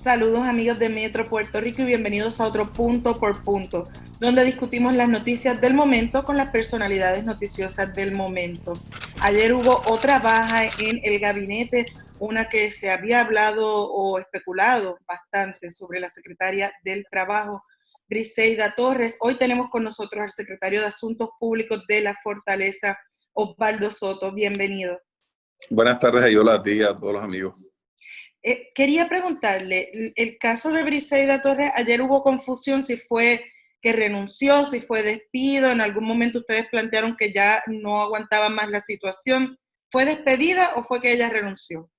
Saludos amigos de Metro Puerto Rico y bienvenidos a otro Punto por Punto, donde discutimos las noticias del momento con las personalidades noticiosas del momento. Ayer hubo otra baja en el gabinete, una que se había hablado o especulado bastante sobre la secretaria del Trabajo, Briseida Torres. Hoy tenemos con nosotros al secretario de Asuntos Públicos de la Fortaleza, Osvaldo Soto. Bienvenido. Buenas tardes, Ayola, a ti y a todos los amigos. Quería preguntarle, el caso de Briseida Torres, ayer hubo confusión si fue que renunció, si fue despido, en algún momento ustedes plantearon que ya no aguantaban más la situación. ¿Fue despedida o fue que ella renunció?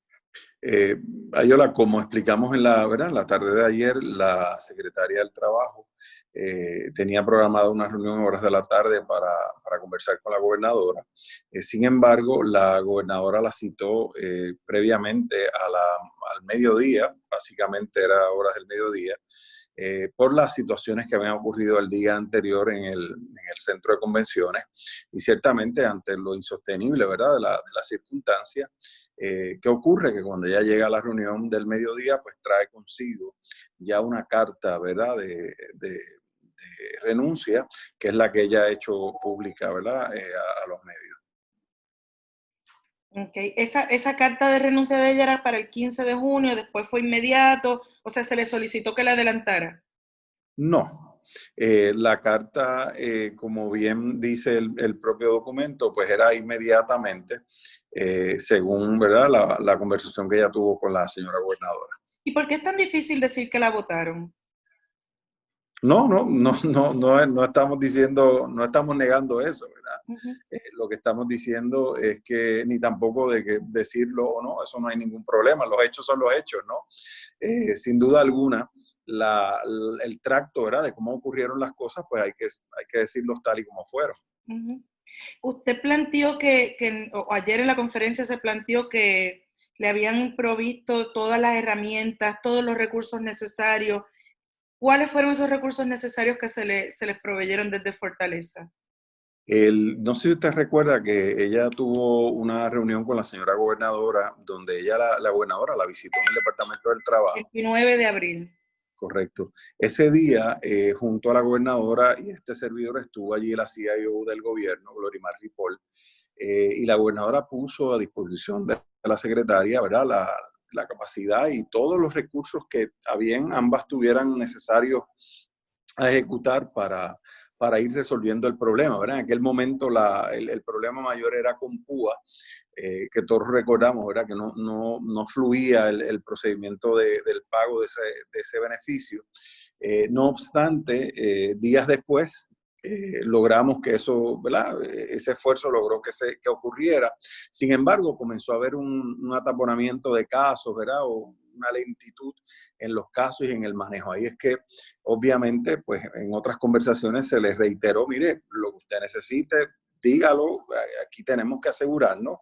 Ayola, como explicamos en la tarde de ayer, la secretaria del Trabajo tenía programada una reunión en horas de la tarde para conversar con la gobernadora. Sin embargo, la gobernadora la citó previamente al mediodía, básicamente era horas del mediodía, por las situaciones que habían ocurrido el día anterior en el centro de convenciones y ciertamente ante lo insostenible, ¿verdad?, de la circunstancia. ¿Qué ocurre? Que cuando ella llega a la reunión del mediodía, pues trae consigo ya una carta, ¿verdad?, de renuncia, que es la que ella ha hecho pública, ¿verdad?, a los medios. Okay. Esa carta de renuncia de ella era para el 15 de junio, después fue inmediato, o sea, se le solicitó que la adelantara. No. La carta, como bien dice el propio documento, pues era inmediatamente, según, ¿verdad?, la conversación que ella tuvo con la señora gobernadora. ¿Y por qué es tan difícil decir que la votaron? No estamos diciendo, no estamos negando eso, ¿verdad? Uh-huh. Lo que estamos diciendo es que ni tampoco de que decirlo o no, eso no hay ningún problema, los hechos son los hechos, ¿no? Sin duda alguna, el tracto, ¿verdad?, de cómo ocurrieron las cosas, pues hay que decirlos tal y como fueron. Uh-huh. Usted planteó o ayer en la conferencia se planteó que le habían provisto todas las herramientas, todos los recursos necesarios. ¿Cuáles fueron esos recursos necesarios que se les proveyeron desde Fortaleza? No sé si usted recuerda que ella tuvo una reunión con la señora gobernadora, donde ella, la gobernadora, la visitó en el Departamento del Trabajo. 29 de abril. Correcto. Ese día, junto a la gobernadora y este servidor, estuvo allí la CIO del gobierno, Glorimar Ripoll, y la gobernadora puso a disposición de la secretaria, ¿verdad?, la capacidad y todos los recursos que ambas tuvieran necesarios a ejecutar para ir resolviendo el problema, ¿verdad? En aquel momento el problema mayor era con PUA, que todos recordamos, ¿verdad?, que no fluía el procedimiento del pago de ese beneficio. No obstante, días después logramos que eso, ¿verdad?, ese esfuerzo logró que ocurriera. Sin embargo, comenzó a haber un ataponamiento de casos, ¿verdad?, o una lentitud en los casos y en el manejo. Ahí es que, obviamente, pues en otras conversaciones se les reiteró, mire, lo que usted necesite, dígalo, aquí tenemos que asegurarnos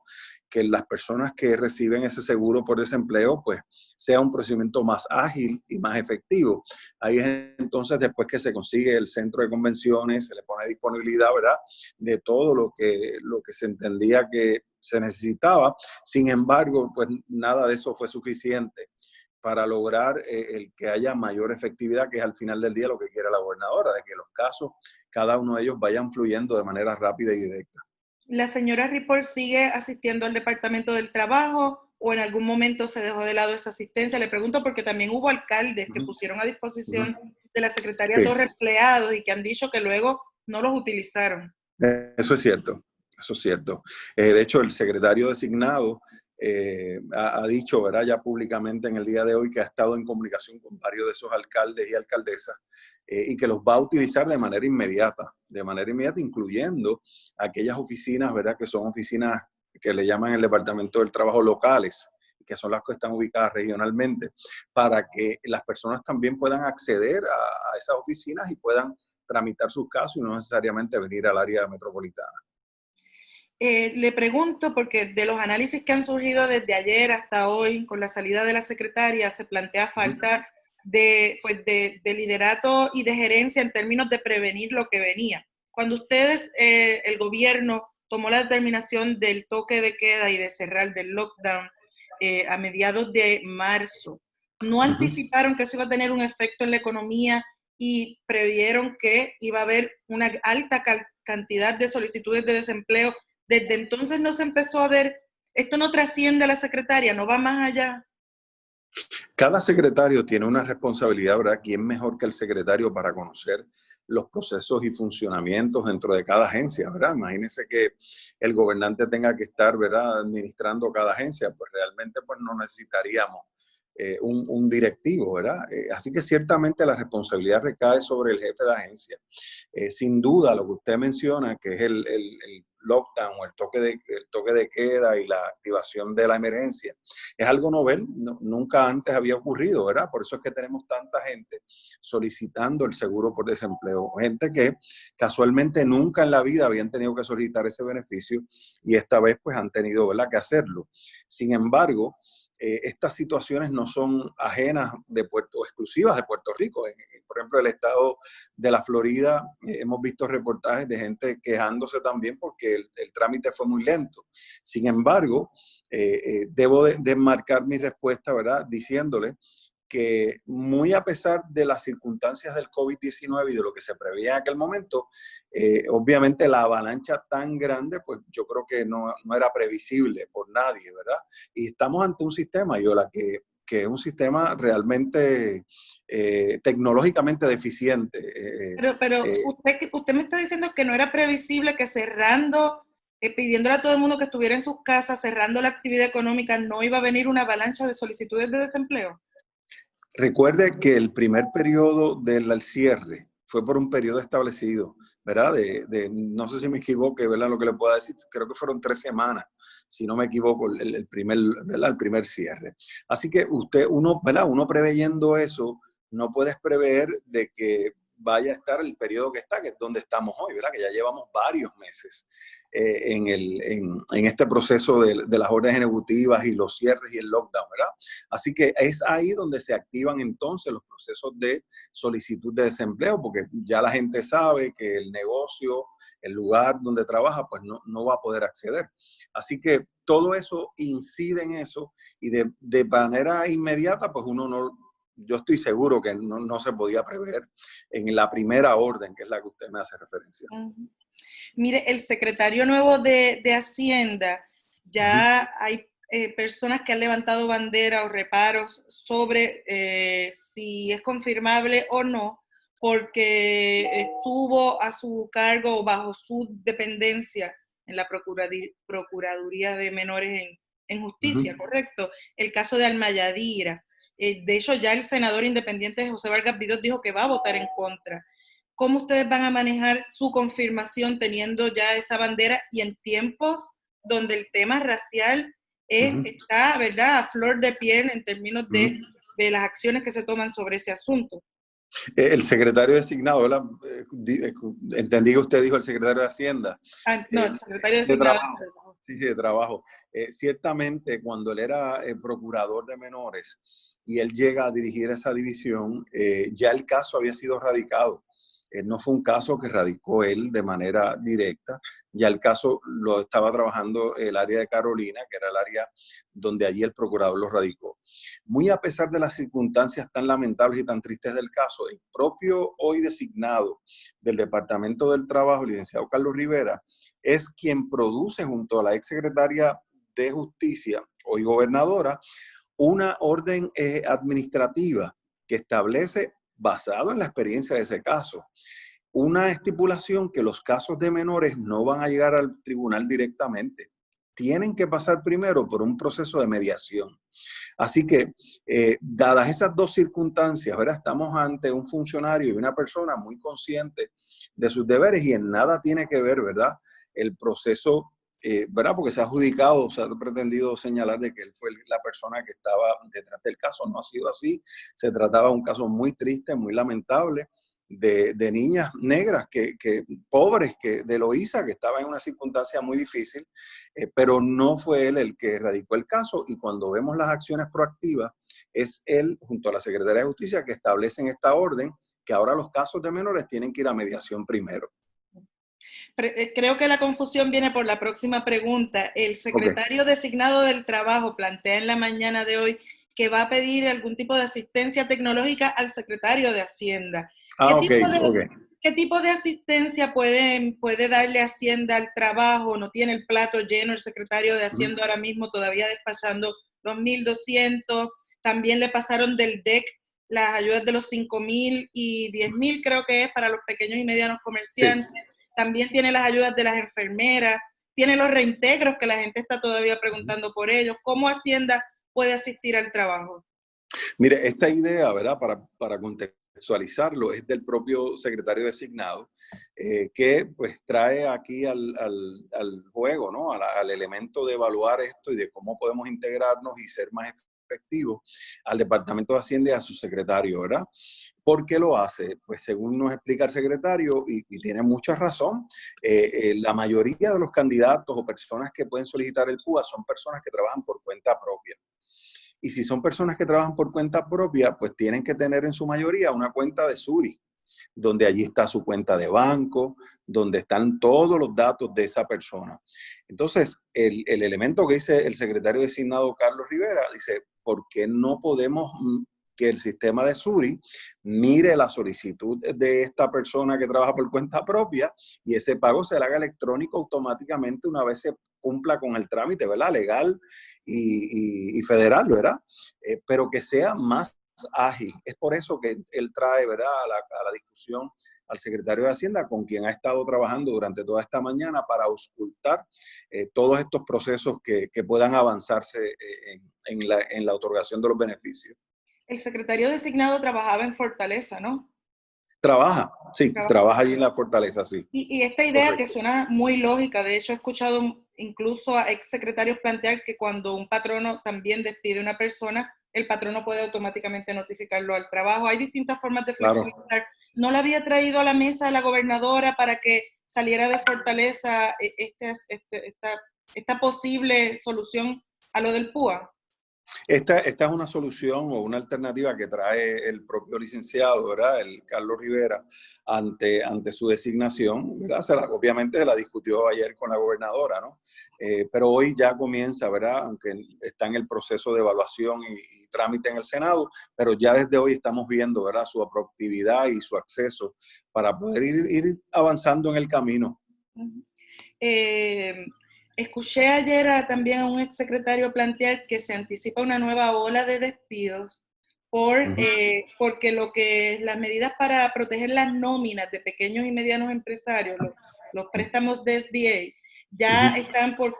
que las personas que reciben ese seguro por desempleo, pues sea un procedimiento más ágil y más efectivo. Ahí es entonces después que se consigue el centro de convenciones, se le pone disponibilidad, ¿verdad?, de todo lo que se entendía que se necesitaba. Sin embargo, pues nada de eso fue suficiente para lograr el que haya mayor efectividad, que es al final del día lo que quiere la gobernadora, de que los casos, cada uno de ellos vayan fluyendo de manera rápida y directa. ¿La señora Ripoll sigue asistiendo al Departamento del Trabajo o en algún momento se dejó de lado esa asistencia? Le pregunto porque también hubo alcaldes que pusieron a disposición de la secretaria Sí. 2 empleados y que han dicho que luego no los utilizaron. Eso es cierto, eso es cierto. De hecho, el secretario designado ha dicho, ¿verdad?, ya públicamente en el día de hoy, que ha estado en comunicación con varios de esos alcaldes y alcaldesas y que los va a utilizar de manera inmediata, incluyendo aquellas oficinas, ¿verdad?, que son oficinas que le llaman el Departamento del Trabajo locales, que son las que están ubicadas regionalmente, para que las personas también puedan acceder a esas oficinas y puedan tramitar sus casos y no necesariamente venir al área metropolitana. Le pregunto porque de los análisis que han surgido desde ayer hasta hoy con la salida de la secretaria se plantea falta de liderato y de gerencia en términos de prevenir lo que venía. Cuando ustedes, el gobierno, tomó la determinación del toque de queda y de cerrar del lockdown a mediados de marzo, no anticiparon que eso iba a tener un efecto en la economía y previeron que iba a haber una alta cantidad de solicitudes de desempleo. Desde entonces no se empezó a ver, esto no trasciende a la secretaria, no va más allá. Cada secretario tiene una responsabilidad, ¿verdad? ¿Quién mejor que el secretario para conocer los procesos y funcionamientos dentro de cada agencia, ¿verdad? Imagínense que el gobernante tenga que estar, ¿verdad?, administrando cada agencia, pues realmente pues no necesitaríamos un directivo, ¿verdad? Así que ciertamente la responsabilidad recae sobre el jefe de agencia. Sin duda, lo que usted menciona, que es el lockdown o el toque de queda y la activación de la emergencia, es algo novel, nunca antes había ocurrido, ¿verdad? Por eso es que tenemos tanta gente solicitando el seguro por desempleo, gente que casualmente nunca en la vida habían tenido que solicitar ese beneficio y esta vez pues han tenido, ¿verdad?, que hacerlo. Sin embargo, estas situaciones no son ajenas o exclusivas de Puerto Rico. Por ejemplo, el estado de la Florida, hemos visto reportajes de gente quejándose también porque el trámite fue muy lento. Sin embargo, debo de marcar mi respuesta, ¿verdad?, diciéndole que muy a pesar de las circunstancias del COVID-19 y de lo que se preveía en aquel momento, obviamente la avalancha tan grande, pues yo creo que no era previsible por nadie, ¿verdad? Y estamos ante un sistema, Yola, que es un sistema realmente tecnológicamente deficiente. Pero usted me está diciendo que no era previsible que cerrando, pidiéndole a todo el mundo que estuviera en sus casas, cerrando la actividad económica, no iba a venir una avalancha de solicitudes de desempleo. Recuerde que el primer periodo del cierre fue por un periodo establecido, ¿verdad? No sé si me equivoco, ¿verdad? Lo que le puedo decir, creo que fueron 3 semanas, si no me equivoco, ¿verdad?, el primer cierre. Así que ¿verdad?, uno preveyendo eso, no puedes prever de que vaya a estar el periodo que está, que es donde estamos hoy, ¿verdad? Que ya llevamos varios meses en este proceso de las órdenes ejecutivas y los cierres y el lockdown, ¿verdad? Así que es ahí donde se activan entonces los procesos de solicitud de desempleo, porque ya la gente sabe que el negocio, el lugar donde trabaja, pues no va a poder acceder. Así que todo eso incide en eso y de manera inmediata, pues yo estoy seguro que no se podía prever en la primera orden, que es la que usted me hace referencia. Mire, el secretario nuevo de Hacienda, ya hay personas que han levantado bandera o reparos sobre si es confirmable o no, porque estuvo a su cargo o bajo su dependencia en la Procuraduría de Menores en Justicia, ¿correcto? El caso de Alma Yadira. De hecho, ya el senador independiente José Vargas Vidot dijo que va a votar en contra. ¿Cómo ustedes van a manejar su confirmación teniendo ya esa bandera y en tiempos donde el tema racial está, ¿verdad?, a flor de piel en términos de las acciones que se toman sobre ese asunto? El secretario designado, ¿verdad? Entendí que usted dijo el secretario de Hacienda. No, el secretario De designado. trabajo. Sí, de trabajo. Ciertamente, cuando él era procurador de menores y él llega a dirigir esa división, ya el caso había sido radicado. No fue un caso que radicó él de manera directa, ya el caso lo estaba trabajando el área de Carolina, que era el área donde allí el procurador lo radicó. Muy a pesar de las circunstancias tan lamentables y tan tristes del caso, el propio hoy designado del Departamento del Trabajo, el licenciado Carlos Rivera, es quien produce junto a la exsecretaria de Justicia, hoy gobernadora, una orden administrativa que establece, basado en la experiencia de ese caso, una estipulación que los casos de menores no van a llegar al tribunal directamente. Tienen que pasar primero por un proceso de mediación. Así que, dadas esas dos circunstancias, ¿verdad?, estamos ante un funcionario y una persona muy consciente de sus deberes y en nada tiene que ver, ¿verdad?, el proceso, ¿verdad?, porque se ha adjudicado, se ha pretendido señalar de que él fue la persona que estaba detrás del caso. No ha sido así. Se trataba de un caso muy triste, muy lamentable, de niñas negras, pobres, de Loíza, que estaba en una circunstancia muy difícil, pero no fue él el que radicó el caso, y cuando vemos las acciones proactivas, es él, junto a la Secretaría de Justicia, que establecen esta orden, que ahora los casos de menores tienen que ir a mediación primero. Creo que la confusión viene por la próxima pregunta. El secretario designado del Trabajo plantea en la mañana de hoy que va a pedir algún tipo de asistencia tecnológica al secretario de Hacienda. Ok, ok. ¿Qué tipo de asistencia puede darle Hacienda al trabajo? ¿No tiene el plato lleno el secretario de Hacienda ahora mismo todavía despachando 2.200? También le pasaron del DEC las ayudas de los 5.000 y 10.000, creo que es para los pequeños y medianos comerciantes. Sí. También tiene las ayudas de las enfermeras, tiene los reintegros que la gente está todavía preguntando por ellos. ¿Cómo Hacienda puede asistir al trabajo? Mire, esta idea, ¿verdad? Para contextualizarlo, es del propio secretario designado, que pues trae aquí al juego, ¿no? Al elemento de evaluar esto y de cómo podemos integrarnos y ser más efectivos al Departamento de Hacienda y a su secretario, ¿verdad? ¿Por qué lo hace? Pues según nos explica el secretario, y tiene mucha razón, la mayoría de los candidatos o personas que pueden solicitar el PUA son personas que trabajan por cuenta propia. Y si son personas que trabajan por cuenta propia, pues tienen que tener en su mayoría una cuenta de Suri, donde allí está su cuenta de banco, donde están todos los datos de esa persona. Entonces, el elemento que dice el secretario designado Carlos Rivera, dice, ¿por qué no podemos que el sistema de Suri mire la solicitud de esta persona que trabaja por cuenta propia y ese pago se le haga electrónico automáticamente una vez se cumpla con el trámite, ¿verdad? Legal y federal, ¿verdad? Pero que sea más ágil. Es por eso que él trae, ¿verdad?, a la discusión al secretario de Hacienda, con quien ha estado trabajando durante toda esta mañana para auscultar todos estos procesos que puedan avanzarse en la otorgación de los beneficios. El secretario designado trabajaba en Fortaleza, ¿no? Trabaja allí en la Fortaleza, sí. Y esta idea Correcto. que suena muy lógica, de hecho he escuchado incluso a exsecretarios plantear que cuando un patrono también despide a una persona, el patrono puede automáticamente notificarlo al trabajo. Hay distintas formas de flexibilizar. Claro. ¿No la había traído a la mesa la gobernadora para que saliera de Fortaleza esta posible solución a lo del PUA? Esta es una solución o una alternativa que trae el propio licenciado, ¿verdad? El Carlos Rivera, ante su designación, ¿verdad? Obviamente se la discutió ayer con la gobernadora, ¿no? Pero hoy ya comienza, ¿verdad? Aunque está en el proceso de evaluación y trámite en el Senado, pero ya desde hoy estamos viendo, ¿verdad?, su apropividad y su acceso para poder ir avanzando en el camino. Escuché ayer también a un exsecretario plantear que se anticipa una nueva ola de despidos porque las medidas para proteger las nóminas de pequeños y medianos empresarios, los préstamos de SBA, ya están por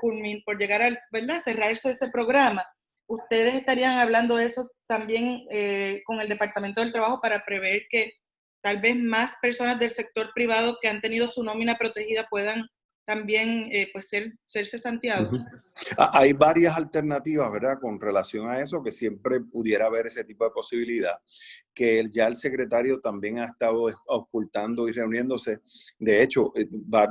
llegar a, ¿verdad?, cerrarse ese programa. ¿Ustedes estarían hablando de eso también con el Departamento del Trabajo para prever que tal vez más personas del sector privado que han tenido su nómina protegida puedan también pues ser cesanteados? Hay varias alternativas, ¿verdad?, con relación a eso, que siempre pudiera haber ese tipo de posibilidad, que ya el secretario también ha estado ocultando y reuniéndose. De hecho,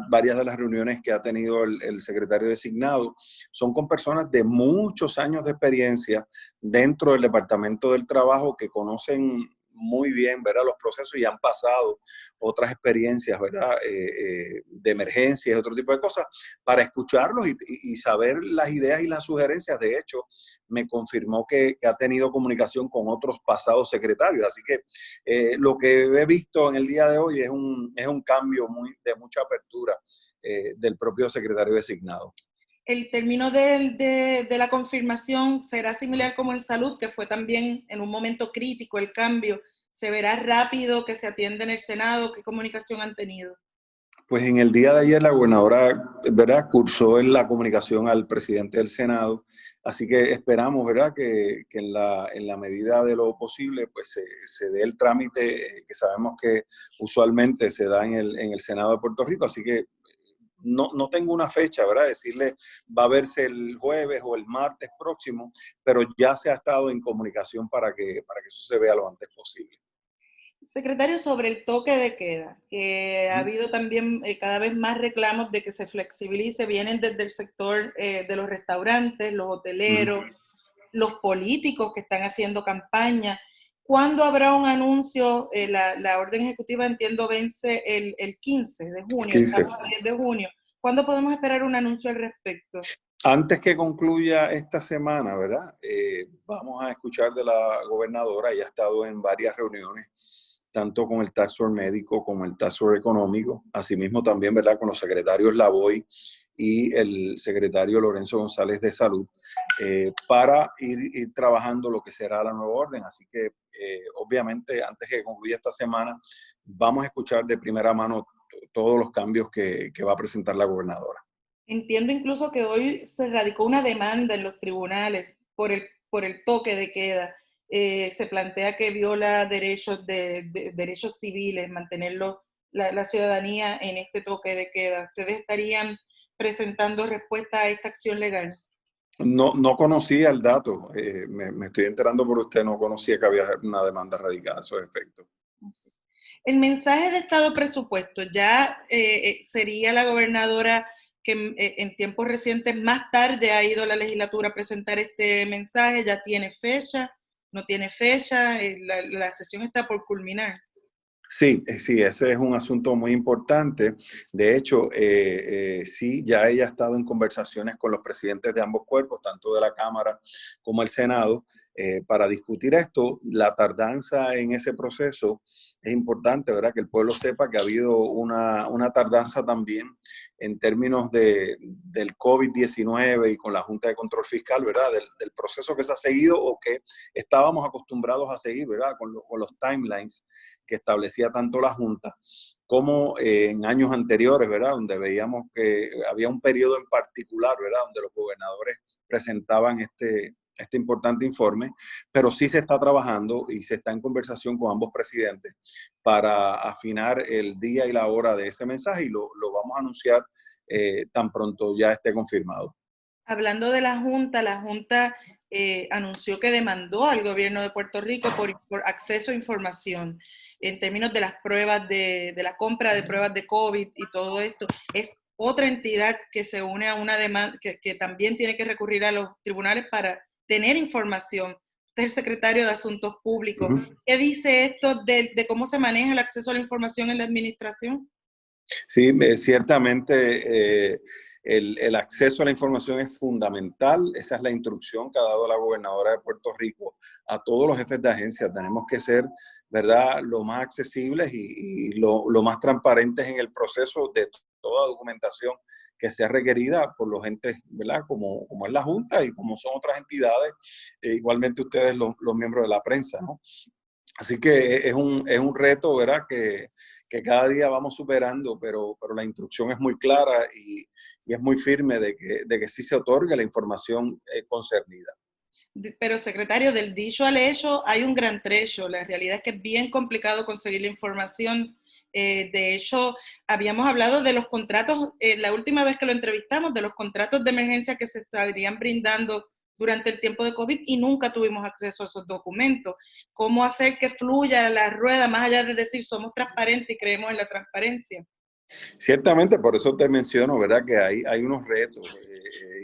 varias de las reuniones que ha tenido el secretario designado son con personas de muchos años de experiencia dentro del Departamento del Trabajo que conocen muy bien, ¿verdad?, los procesos y han pasado otras experiencias, ¿verdad?, de emergencias y otro tipo de cosas, para escucharlos y saber las ideas y las sugerencias. De hecho, me confirmó que ha tenido comunicación con otros pasados secretarios, así que lo que he visto en el día de hoy es un cambio de mucha apertura del propio secretario designado. El término de la confirmación será similar como en salud, que fue también en un momento crítico el cambio. ¿Se verá rápido que se atiende en el Senado? ¿Qué comunicación han tenido? Pues en el día de ayer la gobernadora, ¿verdad?, cursó en la comunicación al presidente del Senado, así que esperamos, ¿verdad?, que en la medida de lo posible pues se dé el trámite que sabemos que usualmente se da en el Senado de Puerto Rico, así que no tengo una fecha, ¿verdad?, decirle va a verse el jueves o el martes próximo, pero ya se ha estado en comunicación para que eso se vea lo antes posible. Secretario, sobre el toque de queda, que ha habido también cada vez más reclamos de que se flexibilice, vienen desde el sector de los restaurantes, los hoteleros, los políticos que están haciendo campaña. ¿Cuándo habrá un anuncio? La orden ejecutiva, entiendo, vence el 15 de junio, 15. Estamos a 10 de junio. ¿Cuándo podemos esperar un anuncio al respecto? Antes que concluya esta semana, ¿verdad? Vamos a escuchar de la gobernadora. Ella ha estado en varias reuniones, tanto con el Task Force médico como el Task Force económico, asimismo también, ¿verdad?, con los secretarios Lavoy y el secretario Lorenzo González de Salud, para ir trabajando lo que será la nueva orden. Así que, obviamente, antes que concluya esta semana, vamos a escuchar de primera mano todos los cambios que va a presentar la gobernadora. Entiendo incluso que hoy se radicó una demanda en los tribunales por el toque de queda. Se plantea que viola derechos civiles, mantenerlo la ciudadanía en este toque de queda. ¿Ustedes estarían presentando respuesta a esta acción legal? No conocía el dato, me estoy enterando por usted, no conocía que había una demanda radicada a esos efectos. El mensaje de Estado presupuesto ya sería la gobernadora que en tiempos recientes más tarde ha ido a la legislatura a presentar este mensaje, ya tiene fecha, no tiene fecha, la sesión está por culminar. Sí, sí, ese es un asunto muy importante. De hecho, sí, ya ella ha estado en conversaciones con los presidentes de ambos cuerpos, tanto de la Cámara como el Senado, para discutir esto. La tardanza en ese proceso es importante, ¿verdad? Que el pueblo sepa que ha habido una tardanza también en términos del COVID-19 y con la Junta de Control Fiscal, ¿verdad? Del proceso que se ha seguido o que estábamos acostumbrados a seguir, ¿verdad? Con los timelines que establecía tanto la Junta como en años anteriores, ¿verdad? Donde veíamos que había un periodo en particular, ¿verdad? Donde los gobernadores presentaban este importante informe, pero sí se está trabajando y se está en conversación con ambos presidentes para afinar el día y la hora de ese mensaje y lo vamos a anunciar tan pronto ya esté confirmado. Hablando de la Junta anunció que demandó al gobierno de Puerto Rico por acceso a información en términos de las pruebas de la compra de pruebas de COVID y todo esto. Es otra entidad que se une a una demanda que también tiene que recurrir a los tribunales para tener información. Usted es el secretario de Asuntos Públicos. ¿Qué dice esto de cómo se maneja el acceso a la información en la administración? Sí, ciertamente el acceso a la información es fundamental. Esa es la instrucción que ha dado la gobernadora de Puerto Rico a todos los jefes de agencia. Tenemos que ser, ¿verdad?, lo más accesibles y lo más transparentes en el proceso de toda documentación que sea requerida por los entes, ¿verdad?, como es la Junta y como son otras entidades, igualmente ustedes los miembros de la prensa, ¿no? Así que es un reto, ¿verdad?, que cada día vamos superando, pero la instrucción es muy clara y es muy firme de que sí se otorgue la información concernida. Pero secretario, del dicho al hecho hay un gran trecho. La realidad es que es bien complicado conseguir la información. De hecho, habíamos hablado de los contratos, la última vez que lo entrevistamos, de los contratos de emergencia que se estarían brindando durante el tiempo de COVID y nunca tuvimos acceso a esos documentos. ¿Cómo hacer que fluya la rueda más allá de decir somos transparentes y creemos en la transparencia? Ciertamente, por eso te menciono, ¿verdad?, que hay unos retos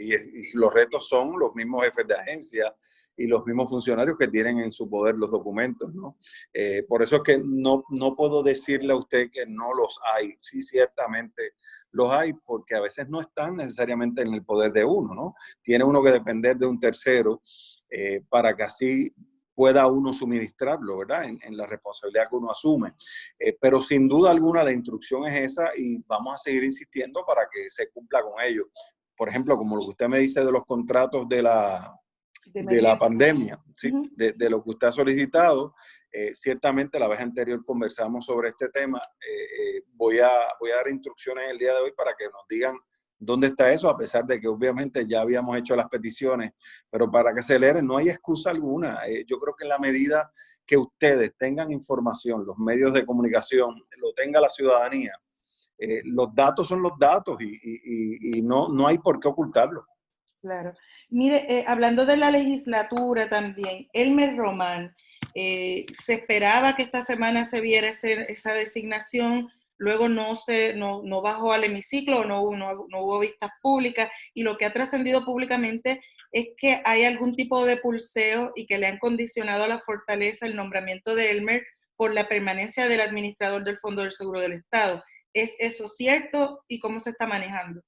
y los retos son los mismos jefes de agencia y los mismos funcionarios que tienen en su poder los documentos, ¿no? Por eso es que no puedo decirle a usted que no los hay. Sí, ciertamente los hay, porque a veces no están necesariamente en el poder de uno, ¿no? Tiene uno que depender de un tercero para que así pueda uno suministrarlo, ¿verdad?, en la responsabilidad que uno asume. Pero sin duda alguna la instrucción es esa y vamos a seguir insistiendo para que se cumpla con ello. Por ejemplo, como lo que usted me dice de los contratos de la pandemia, ¿sí? De lo que usted ha solicitado, ciertamente la vez anterior conversamos sobre este tema. Voy a dar instrucciones el día de hoy para que nos digan dónde está eso, a pesar de que obviamente ya habíamos hecho las peticiones, pero para que aceleren, no hay excusa alguna. Yo creo que en la medida que ustedes tengan información, los medios de comunicación, lo tenga la ciudadanía, los datos son los datos y no hay por qué ocultarlo. Claro. Mire, hablando de la legislatura también, Elmer Román, se esperaba que esta semana se viera esa designación, luego no bajó al hemiciclo, no hubo vistas públicas, y lo que ha trascendido públicamente es que hay algún tipo de pulseo y que le han condicionado a la fortaleza el nombramiento de Elmer por la permanencia del administrador del Fondo del Seguro del Estado. ¿Es eso cierto y cómo se está manejando?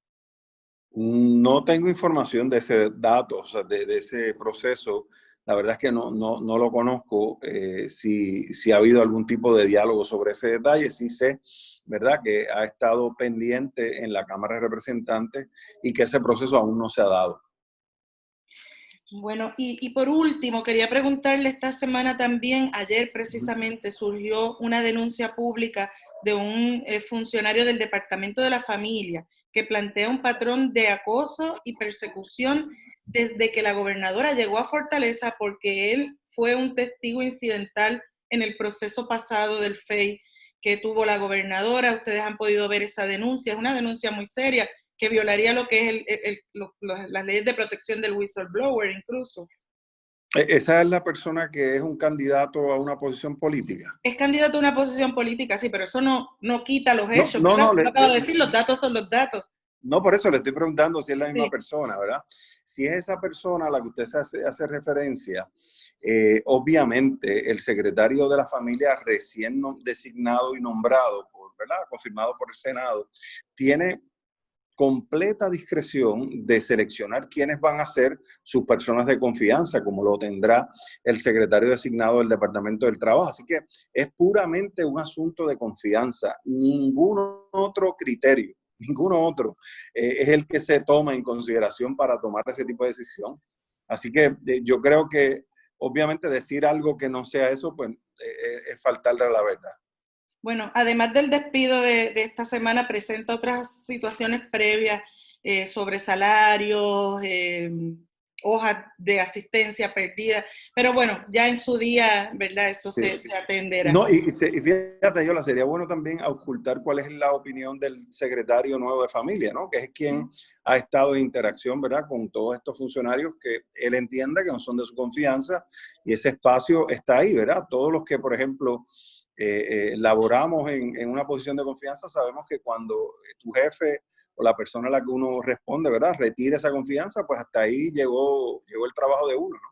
No tengo información de ese dato, o sea, de ese proceso. La verdad es que no lo conozco. Si ha habido algún tipo de diálogo sobre ese detalle, sí sé, ¿verdad?, que ha estado pendiente en la Cámara de Representantes y que ese proceso aún no se ha dado. Bueno, y por último, quería preguntarle, esta semana también, ayer precisamente, surgió una denuncia pública de un funcionario del Departamento de la Familia que plantea un patrón de acoso y persecución desde que la gobernadora llegó a Fortaleza, porque él fue un testigo incidental en el proceso pasado del FEI que tuvo la gobernadora. Ustedes han podido ver esa denuncia, es una denuncia muy seria que violaría lo que es las leyes de protección del whistleblower incluso. Esa es la persona que es un candidato a una posición política. Es candidato a una posición política, sí, pero eso no quita los No, hechos, no, ¿verdad? no, Lo acabo de decir, los datos son los datos. no, por eso le estoy preguntando si es la misma Sí. persona, ¿verdad? Si es esa persona a la que usted hace referencia, obviamente el secretario de la familia recién designado y nombrado, ¿verdad?, confirmado por el Senado, tiene completa discreción de seleccionar quiénes van a ser sus personas de confianza, como lo tendrá el secretario designado del Departamento del Trabajo. Así que es puramente un asunto de confianza, ningún otro criterio, ninguno otro es el que se toma en consideración para tomar ese tipo de decisión. Así que yo creo que obviamente decir algo que no sea eso, pues es faltarle a la verdad. Bueno, además del despido de esta semana, presenta otras situaciones previas sobre salarios, hojas de asistencia perdida, pero bueno, ya en su día, ¿verdad? Eso Sí. se atenderá. No, y fíjate, Yola, sería bueno también ocultar cuál es la opinión del secretario nuevo de familia, ¿no? Que es quien ha estado en interacción, ¿verdad?, con todos estos funcionarios que él entienda que no son de su confianza, y ese espacio está ahí, ¿verdad? Todos los que, por ejemplo, laboramos en una posición de confianza, sabemos que cuando tu jefe o la persona a la que uno responde, ¿verdad?, retira esa confianza, pues hasta ahí llegó el trabajo de uno, ¿no?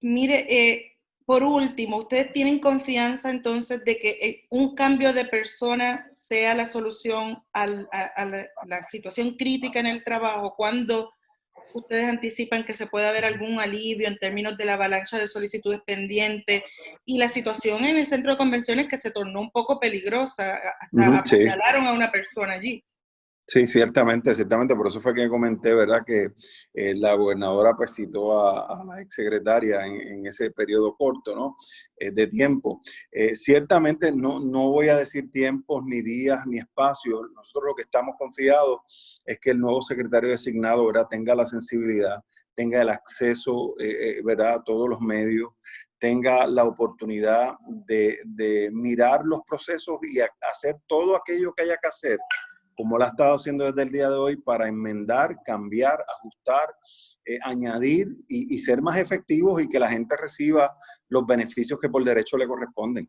Mire, por último, ¿ustedes tienen confianza entonces de que un cambio de persona sea la solución a la situación crítica en el trabajo? ¿Cuándo ustedes anticipan que se puede haber algún alivio en términos de la avalancha de solicitudes pendientes y la situación en el centro de convenciones, que se tornó un poco peligrosa? Hasta Sí. apuñalaron a una persona allí. Sí, ciertamente, por eso fue que comenté, ¿verdad?, que la gobernadora pues citó a la exsecretaria en ese periodo corto, ¿no?, de tiempo. Ciertamente no voy a decir tiempos, ni días, ni espacios. Nosotros lo que estamos confiados es que el nuevo secretario designado, ¿verdad?, tenga la sensibilidad, tenga el acceso, ¿verdad?, a todos los medios, tenga la oportunidad de mirar los procesos y hacer todo aquello que haya que hacer, como lo ha estado haciendo desde el día de hoy, para enmendar, cambiar, ajustar, añadir y ser más efectivos, y que la gente reciba los beneficios que por derecho le corresponden.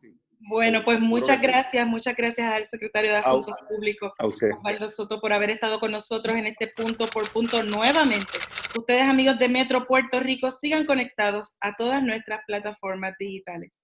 Bueno, pues muchas gracias al secretario de A, Asuntos Públicos, a usted. Osvaldo Soto, por haber estado con nosotros en este punto por punto nuevamente. Ustedes, amigos de Metro Puerto Rico, sigan conectados a todas nuestras plataformas digitales.